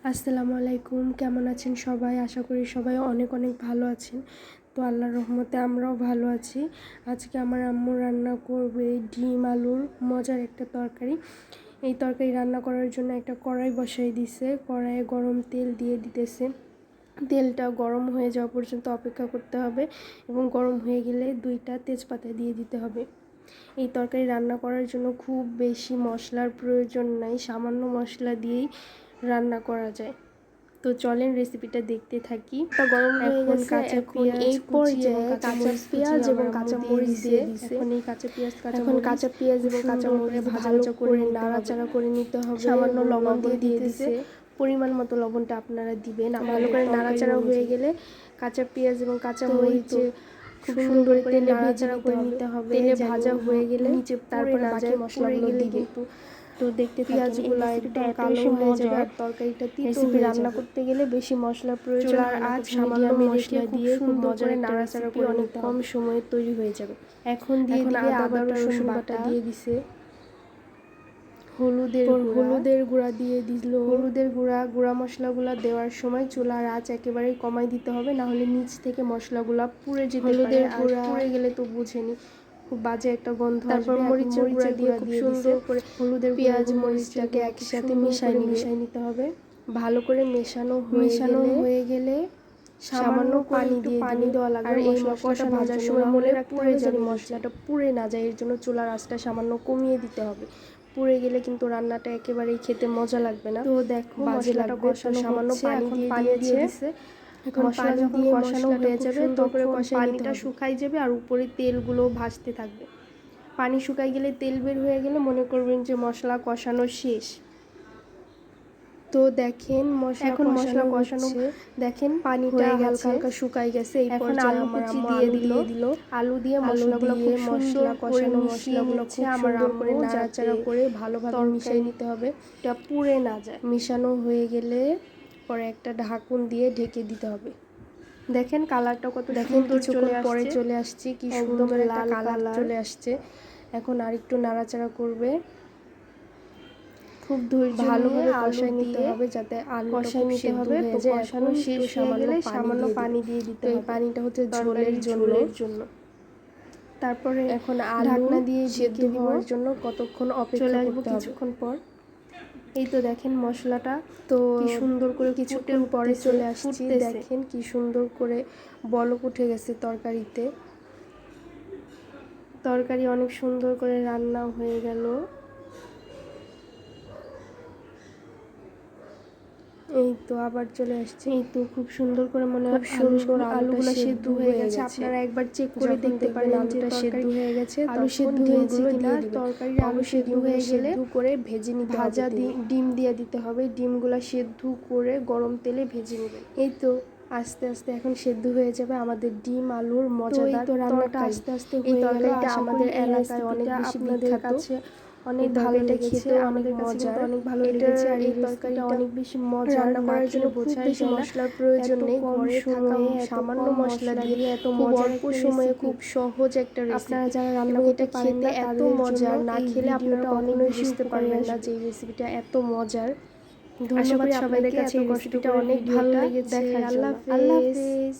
আসসালামু আলাইকুম, কেমন আছেন সবাই? আশা করি সবাই অনেক অনেক ভালো আছেন। তো আল্লাহর রহমতে আমরাও ভালো আছি। আজকে আমার আম্মু রান্না করবে ডিম আলুর মজার একটা তরকারি। এই তরকারি রান্না করার জন্য একটা কড়াই বসাই দিছে, কড়াইয়ে গরম তেল দিয়ে দিতেছে। তেলটা গরম হয়ে যাওয়া পর্যন্ত অপেক্ষা করতে হবে এবং গরম হয়ে গেলে 2টা তেজপাতা দিয়ে দিতে হবে। এই তরকারি রান্না করার জন্য খুব বেশি মশলার প্রয়োজন নাই, সামান্য মশলা দিয়েই রান্না করা যায়। তো চলেন রেসিপিটা দেখতে থাকি। গরম হয়ে গেছে, কাঁচা এখন পেঁয়াজ এই পর্যায়ে কাঁচা পেঁয়াজ এবং কাঁচা মরিচ দিয়ে দিছে। এখন এই কাঁচা পেঁয়াজ কাঁচা পেঁয়াজ এবং কাঁচা মরিচ ভালো করে নাড়াচাড়া করে নিতে হবে। সামান্য লবণ দিয়ে দিছে, পরিমাণ মতো লবণটা আপনারা দিবেন। ভালো করে নাড়াচাড়া হয়ে গেলে কাঁচা পেঁয়াজ এবং কাঁচা মরিচ খুব সুন্দর করে তেলে নাড়াচাড়া করে নিতে হবে। তেলে ভাজা হয়ে গেলে নিচে তারপরে বাকি মশলাগুলো দিবে। তো দেখতে পেঁয়াজগুলো একদম কালো হয়ে যাবে আর তরকারিটা তিতো হয়ে রান্না যাবে। করতে গেলে বেশি মশলার প্রয়োজন চুলার হয় না। আঁচ সামান্য মিডিয়ামে মশলা রেখে দিয়ে খুব সুন্দর করে নাড়াচাড়া করে অনেক নিতে কম হবে। সময়ে তৈরি হয়ে যাবে। এখন দিয়ে দিবে আদা রসুন বাটা দিয়ে দিছে, হলুদের গুঁড়া দিয়ে দিল। হলুদের গুঁড়া মশলাগুলো দেওয়ার সময় চুলার আঁচ একেবারেই কমাই দিতে হবে, না হলে নিচ থেকে মশলাগুলো পুড়ে যেতে পারে। আর পুড়ে গেলে তো বুঝেনি খুব বাজে একটা গন্ধ আসবে। তারপর মরিচের গুঁড়া দিয়ে খুব সুন্দর করে হলুদের পেঁয়াজ মরিচটাকে একসাথে মিশাই নিতে হবে। ভালো করে মেশানো হয়ে গেলে সামান্য পানি দেওয়া লাগবে। আর এই মশলাটা ভাজার সময় মনে রাখতে হবে যেন মশলাটা পুড়ে না যায়, এর জন্য চুলার আঁচটা সামান্য কমিয়ে দিতে হবে। পুড়ে গেলে কিন্তু রান্নাটা একেবারেই খেতে মজা লাগবে না। তো দেখো মশলাটা কষানো সামান্য পানি দিয়ে দিয়েছে। এখন পানি দিয়ে কষানো হয়ে যাবে, তখন পানিটা শুকাই যাবে আর উপরে তেলগুলো ভাসতে থাকবে। পানি শুকাই গেলে, তেল বের হয়ে গেলে মনে করবেন যে মশলা কষানো শেষ। তো দেখেন মশলা কষানো দেখেন পানিটা হালকা হালকা শুকাই গেছে। এই পর্যায়ে আমার আম্মু আলু দিয়ে দিল। আলু দিয়ে মশলাগুলো খুব সুন্দর করে মশলাগুলো খুব সুন্দর করে নাড়াচাড়া করে ভালোভাবে মিশিয়ে নিতে হবে, এটা পুড়ে না যায়। মিশানো হয়ে গেলে পরে একটা ঢাকন দিয়ে ঢেকে দিতে হবে। দেখেন কালারটা কত সুন্দর চলে আসছে, কি সুন্দর একটা কালার চলে আসছে। এখন আরেকটু নাড়াচাড়া করবে, খুব ভালোভাবে কষাই নিতে হবে যাতে আলুটা খুব সিদ্ধ হয়ে যায়। এখন শেষ হয়ে গেলে সামান্য পানি দিয়ে দিতে হবে। এই পানিটা হচ্ছে ঝোলের জন্য। তারপরে এখন ঢাকনা দিয়ে সিদ্ধ হওয়ার জন্য কতক্ষণ অপেক্ষা করতে হবে। কিছুক্ষণ পর এই তো দেখেন মশলাটা তো কি সুন্দর করে কিছুক্ষণ পরে চলে আসছে। দেখেন কি সুন্দর করে বলক উঠে গেছে তরকারিতে। তরকারি অনেক সুন্দর করে রান্না হয়ে গেল। এই তো আবার চলে আসছে। এই তো খুব সুন্দর করে মনে হয় আলুগুলো সিদ্ধ হয়ে গেছে। আপনারা একবার চেক করে দেখতে পারেন আলুটা সিদ্ধ হয়ে গেছে। আলু সিদ্ধ হয়েছে কিনা, তরকারি আলু সিদ্ধ হয়ে গেলে করে ভেজে নিতে হবে। ভাজা ডিম দিয়ে দিতে হবে। ডিমগুলো সিদ্ধ করে গরম তেলে ভেজে নেবেন। এই তো আস্তে আস্তে এখন সিদ্ধ হয়ে যাবে আমাদের ডিম আলুর মজাদার রান্নাটা। আস্তে আস্তে এই তরকারিটা আমাদের এলাকায় অনেক বেশি বিখ্যাত, অনেক ভালো লেগেছে। আমাদের কাছে কিন্তু অনেক ভালো লেগেছে। আর এই তরকারিটা অনেক বেশি মজা, রান্না করার জন্য খুব বেশি মশলার প্রয়োজন নেই। ঘরে থাকা সামান্য মশলা দিয়ে এত অল্প সময়ে খুব সহজ একটা রেসিপি। আপনারা যারা রান্না করতে পারেন না, এত মজা না খেলে আপনারা কখনোই বুঝতে পারবেন না যে এই রেসিপিটা এত মজার। ধন্যবাদ সবাইকে, এত কষ্টটা অনেক ভালো লেগেছে। আল্লাহ হাফেজ।